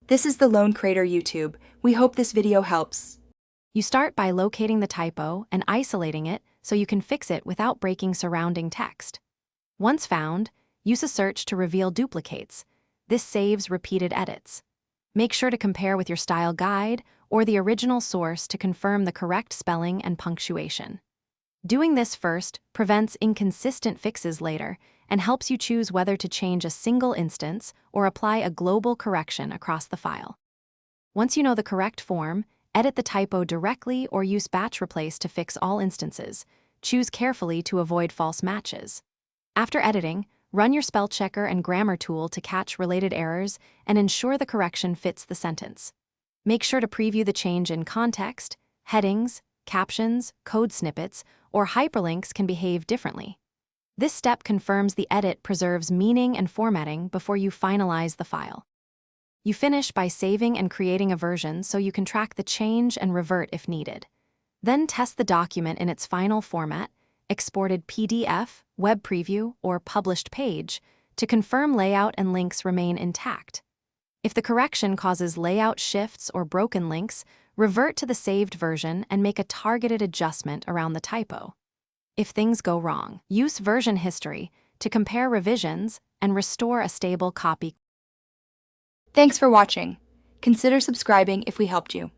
This is the Lone Crater YouTube. We hope this video helps. You start by locating the typo and isolating it so you can fix it without breaking surrounding text. Once found, use a search to reveal duplicates. This saves repeated edits. Make sure to compare with your style guide or the original source to confirm the correct spelling and punctuation. Doing this first prevents inconsistent fixes later and helps you choose whether to change a single instance or apply a global correction across the file. Once you know the correct form, edit the typo directly or use batch replace to fix all instances. Choose carefully to avoid false matches. After editing, run your spell checker and grammar tool to catch related errors and ensure the correction fits the sentence. Make sure to preview the change in context. Headings, captions, code snippets, or hyperlinks can behave differently. This step confirms the edit preserves meaning and formatting before you finalize the file. You finish by saving and creating a version so you can track the change and revert if needed. Then test the document in its final format, exported PDF, web preview, or published page, to confirm layout and links remain intact. If the correction causes layout shifts or broken links, revert to the saved version and make a targeted adjustment around the typo. If things go wrong, use version history to compare revisions and restore a stable copy. Thanks for watching. Consider subscribing if we helped you.